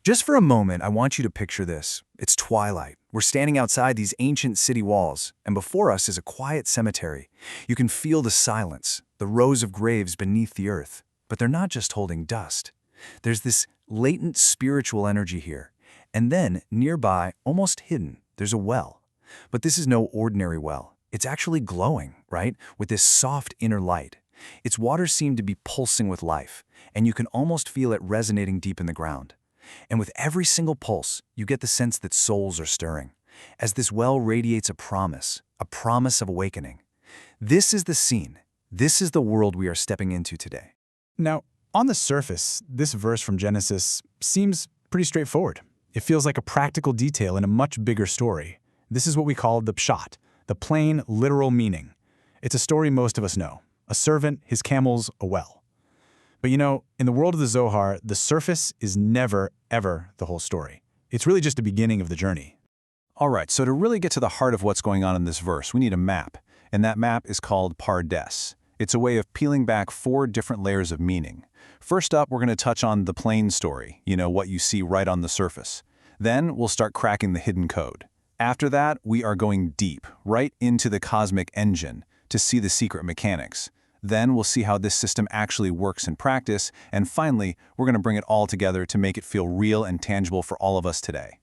Just for a moment, I want you to picture this. It's twilight. We're standing outside these ancient city walls, and before us is a quiet cemetery. You can feel the silence, the rows of graves beneath the earth. But they're not just holding dust. There's this latent spiritual energy here. And then, nearby, almost hidden, there's a well. But this is no ordinary well. It's actually glowing, right? With this soft inner light. Its waters seem to be pulsing with life, and you can almost feel it resonating deep in the ground. And with every single pulse, you get the sense that souls are stirring, as this well radiates a promise of awakening. This is the scene. This is the world we are stepping into today. Now, on the surface, this verse from Genesis seems pretty straightforward. It feels like a practical detail in a much bigger story. This is what we call the pshat, the plain, literal meaning. It's a story most of us know. A servant, his camels, a well. But you know, in the world of the Zohar, the surface is never, ever the whole story. It's really just the beginning of the journey. All right, so to really get to the heart of what's going on in this verse, we need a map. And that map is called Pardes. It's a way of peeling back 4 different layers of meaning. First up, we're going to touch on the plain story, what you see right on the surface. Then we'll start cracking the hidden code. After that, we are going deep, right into the cosmic engine, to see the secret mechanics. Then we'll see how this system actually works in practice, and finally, we're going to bring it all together to make it feel real and tangible for all of us today.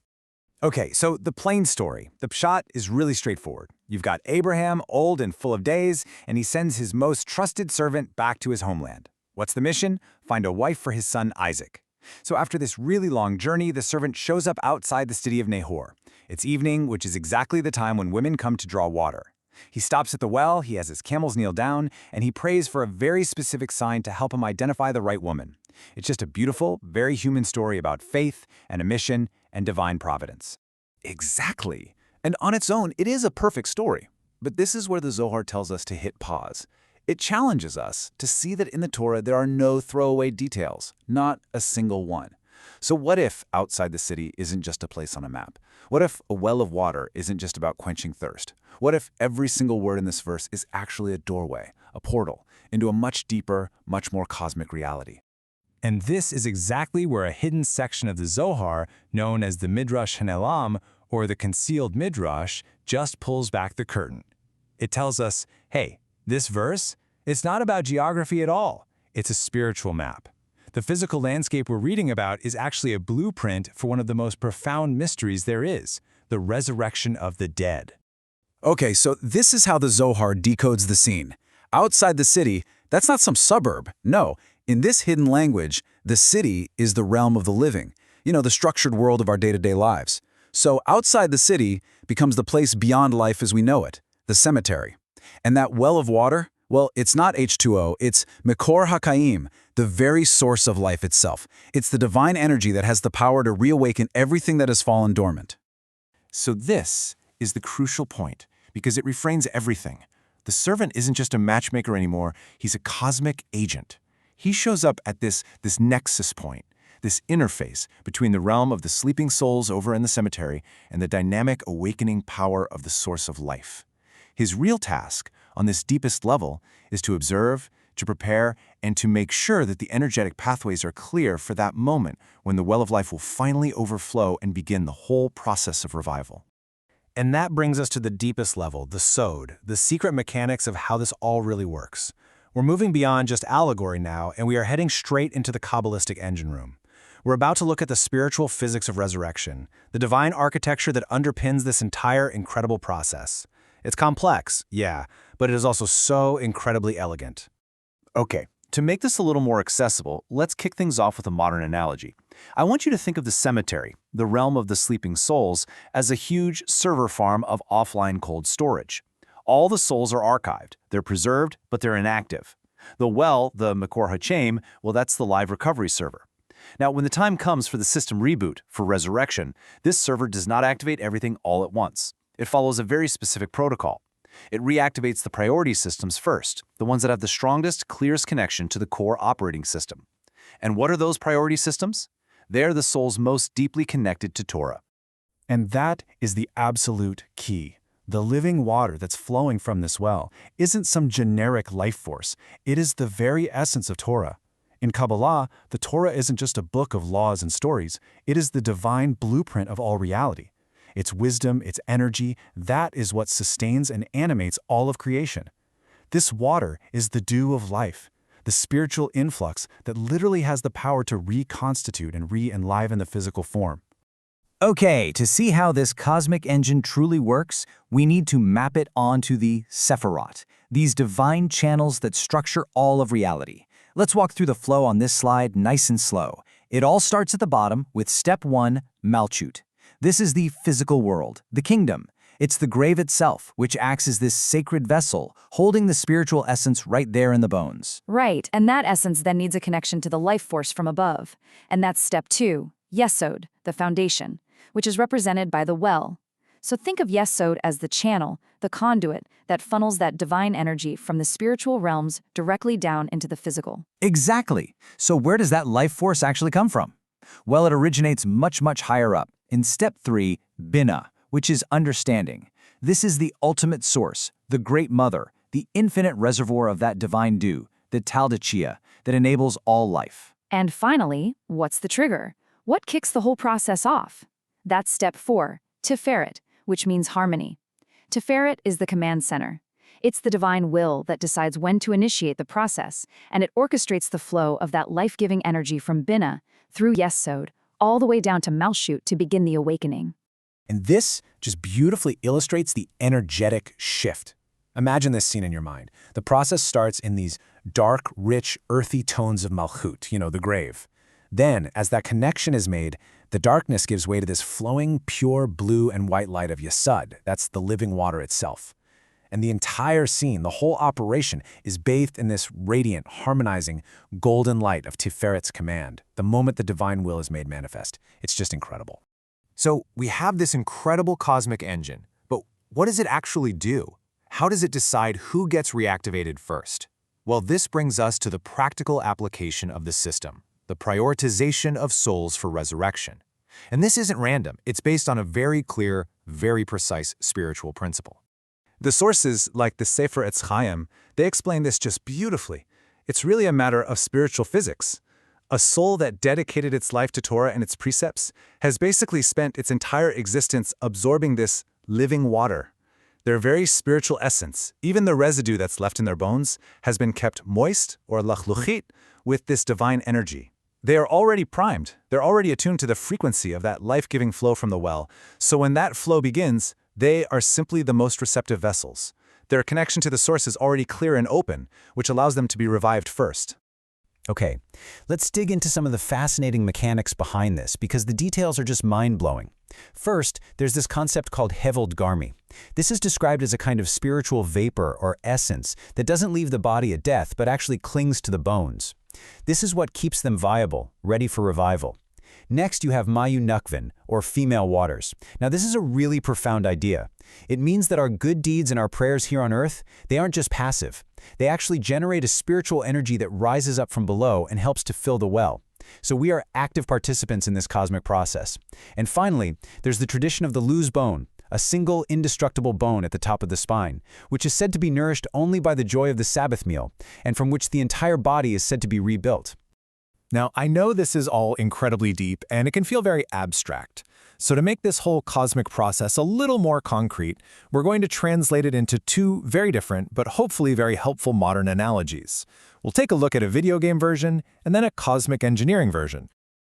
Okay, so the plain story, the pshat, is really straightforward. You've got Abraham, old and full of days, and he sends his most trusted servant back to his homeland. What's the mission? Find a wife for his son Isaac. So after this really long journey, the servant shows up outside the city of Nahor. It's evening, which is exactly the time when women come to draw water. He stops at the well, he has his camels kneel down, and he prays for a very specific sign to help him identify the right woman. It's just a beautiful, very human story about faith and a mission and divine providence. Exactly. And on its own, it is a perfect story. But this is where the Zohar tells us to hit pause. It challenges us to see that in the Torah there are no throwaway details, not a single one. So what if outside the city isn't just a place on a map? What if a well of water isn't just about quenching thirst? What if every single word in this verse is actually a doorway, a portal, into a much deeper, much more cosmic reality? And this is exactly where a hidden section of the Zohar, known as the Midrash Hanelam, or the concealed Midrash, just pulls back the curtain. It tells us, hey, this verse, it's not about geography at all. It's a spiritual map. The physical landscape we're reading about is actually a blueprint for one of the most profound mysteries there is, the resurrection of the dead. Okay, so this is how the Zohar decodes the scene. Outside the city, that's not some suburb. No, in this hidden language, the city is the realm of the living, the structured world of our day-to-day lives. So outside the city becomes the place beyond life as we know it, the cemetery. And that well of water, well, it's not H2O, it's Mekor HaChayim, the very source of life itself. It's the divine energy that has the power to reawaken everything that has fallen dormant. So this is the crucial point, because it reframes everything. The servant isn't just a matchmaker anymore, he's a cosmic agent. He shows up at this nexus point, this interface between the realm of the sleeping souls over in the cemetery and the dynamic awakening power of the source of life. His real task, on this deepest level, is to observe, to prepare, and to make sure that the energetic pathways are clear for that moment when the well of life will finally overflow and begin the whole process of revival. And that brings us to the deepest level, the sod, the secret mechanics of how this all really works. We're moving beyond just allegory now, and we are heading straight into the Kabbalistic engine room. We're about to look at the spiritual physics of resurrection, the divine architecture that underpins this entire incredible process. It's complex, yeah, but it is also so incredibly elegant. Okay, to make this a little more accessible, let's kick things off with a modern analogy. I want you to think of the cemetery, the realm of the sleeping souls, as a huge server farm of offline cold storage. All the souls are archived, they're preserved, but they're inactive. The well, the Mekor HaChayim, well, that's the live recovery server. Now, when the time comes for the system reboot, for resurrection, this server does not activate everything all at once. It follows a very specific protocol. It reactivates the priority systems first, the ones that have the strongest, clearest connection to the core operating system. And what are those priority systems? They're the souls most deeply connected to Torah. And that is the absolute key. The living water that's flowing from this well isn't some generic life force. It is the very essence of Torah. In Kabbalah, the Torah isn't just a book of laws and stories, it is the divine blueprint of all reality. Its wisdom, its energy, that is what sustains and animates all of creation. This water is the dew of life, the spiritual influx that literally has the power to reconstitute and re-enliven the physical form. Okay, to see how this cosmic engine truly works, we need to map it onto the Sephirot, these divine channels that structure all of reality. Let's walk through the flow on this slide nice and slow. It all starts at the bottom with step 1, Malchut. This is the physical world, the kingdom. It's the grave itself, which acts as this sacred vessel, holding the spiritual essence right there in the bones. Right, and that essence then needs a connection to the life force from above. And that's step 2, Yesod, the foundation, which is represented by the well. So think of Yesod as the channel, the conduit that funnels that divine energy from the spiritual realms directly down into the physical. Exactly. So where does that life force actually come from? Well, it originates much, much higher up, in step 3, Binah, which is understanding. This is the ultimate source, the great mother, the infinite reservoir of that divine dew, the Taldachia, that enables all life. And finally, what's the trigger? What kicks the whole process off? That's step 4, Tiferet, which means harmony. Tiferet is the command center. It's the divine will that decides when to initiate the process, and it orchestrates the flow of that life-giving energy from Binah through Yesod, all the way down to Malchut to begin the awakening. And this just beautifully illustrates the energetic shift. Imagine this scene in your mind. The process starts in these dark, rich, earthy tones of Malchut, the grave. Then, as that connection is made, the darkness gives way to this flowing, pure blue and white light of Yesod. That's the living water itself. And the entire scene, the whole operation, is bathed in this radiant, harmonizing, golden light of Tiferet's command, the moment the divine will is made manifest. It's just incredible. So we have this incredible cosmic engine, but what does it actually do? How does it decide who gets reactivated first? Well, this brings us to the practical application of the system, the prioritization of souls for resurrection. And this isn't random. It's based on a very clear, very precise spiritual principle. The sources, like the Sefer HaChayim, they explain this just beautifully. It's really a matter of spiritual physics. A soul that dedicated its life to Torah and its precepts has basically spent its entire existence absorbing this living water. Their very spiritual essence, even the residue that's left in their bones, has been kept moist, or lachluchit, with this divine energy. They are already primed. They're already attuned to the frequency of that life-giving flow from the well. So when that flow begins, they are simply the most receptive vessels. Their connection to the source is already clear and open, which allows them to be revived first. Okay, let's dig into some of the fascinating mechanics behind this, because the details are just mind-blowing. First, there's this concept called Heveld Garmi. This is described as a kind of spiritual vapor or essence that doesn't leave the body at death, but actually clings to the bones. This is what keeps them viable, ready for revival. Next, you have Mayu Nukvin, or female waters. Now, this is a really profound idea. It means that our good deeds and our prayers here on earth, they aren't just passive. They actually generate a spiritual energy that rises up from below and helps to fill the well. So we are active participants in this cosmic process. And finally, there's the tradition of the luz bone, a single indestructible bone at the top of the spine, which is said to be nourished only by the joy of the Sabbath meal, and from which the entire body is said to be rebuilt. Now, I know this is all incredibly deep, and it can feel very abstract. So to make this whole cosmic process a little more concrete, we're going to translate it into two very different, but hopefully very helpful modern analogies. We'll take a look at a video game version, and then a cosmic engineering version.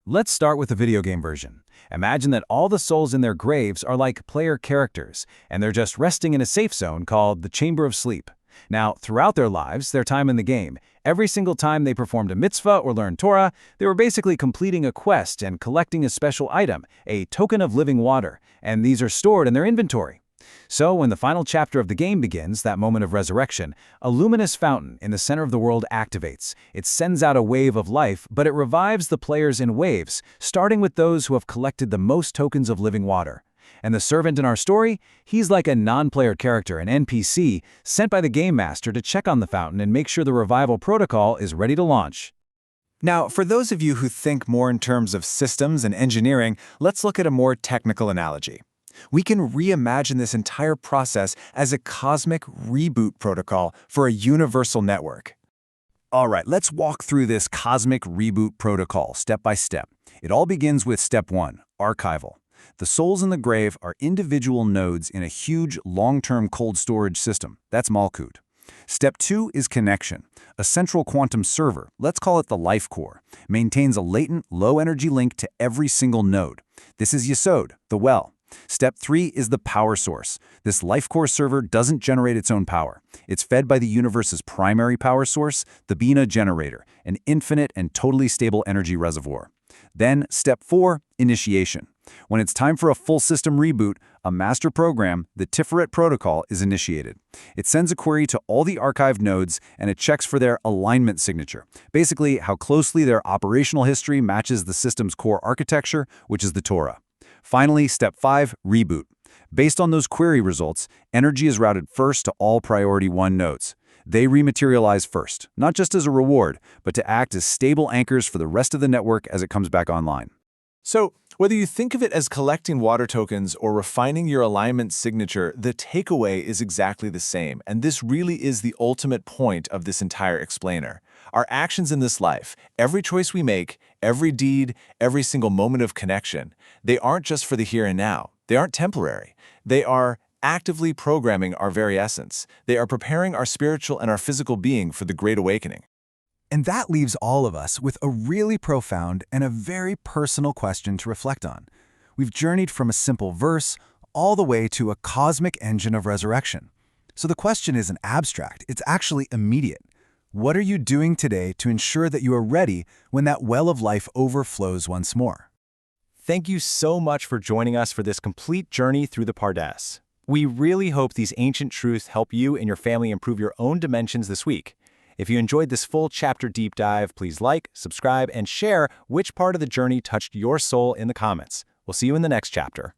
Let's start with the video game version. Imagine that all the souls in their graves are like player characters, and they're just resting in a safe zone called the Chamber of Sleep. Now, throughout their lives, their time in the game, every single time they performed a mitzvah or learned Torah, they were basically completing a quest and collecting a special item, a token of living water, and these are stored in their inventory. So when the final chapter of the game begins, that moment of resurrection, a luminous fountain in the center of the world activates. It sends out a wave of life, but it revives the players in waves, starting with those who have collected the most tokens of living water. And the servant in our story, he's like a non-player character, an NPC, sent by the game master to check on the fountain and make sure the revival protocol is ready to launch. Now, for those of you who think more in terms of systems and engineering, let's look at a more technical analogy. We can reimagine this entire process as a cosmic reboot protocol for a universal network. All right, let's walk through this cosmic reboot protocol step by step. It all begins with step 1, archival. The souls in the grave are individual nodes in a huge, long-term cold storage system. That's Malkut. Step 2 is connection. A central quantum server, let's call it the life core, maintains a latent, low-energy link to every single node. This is Yesod, the well. Step 3 is the power source. This life core server doesn't generate its own power. It's fed by the universe's primary power source, the Bina generator, an infinite and totally stable energy reservoir. Then, step 4, initiation. When it's time for a full system reboot, a master program, the Tiferet protocol, is initiated. It sends a query to all the archived nodes and it checks for their alignment signature, basically how closely their operational history matches the system's core architecture, which is the Torah. Finally, step 5, reboot. Based on those query results, energy is routed first to all priority 1 nodes. They rematerialize first, not just as a reward, but to act as stable anchors for the rest of the network as it comes back online. So, whether you think of it as collecting water tokens or refining your alignment signature, the takeaway is exactly the same, and this really is the ultimate point of this entire explainer. Our actions in this life, every choice we make, every deed, every single moment of connection, they aren't just for the here and now. They aren't temporary. They are actively programming our very essence. They are preparing our spiritual and our physical being for the Great Awakening. And that leaves all of us with a really profound and a very personal question to reflect on. We've journeyed from a simple verse all the way to a cosmic engine of resurrection. So the question isn't abstract, it's actually immediate. What are you doing today to ensure that you are ready when that well of life overflows once more? Thank you so much for joining us for this complete journey through the Pardes. We really hope these ancient truths help you and your family improve your own dimensions this week. If you enjoyed this full chapter deep dive, please like, subscribe, and share which part of the journey touched your soul in the comments. We'll see you in the next chapter.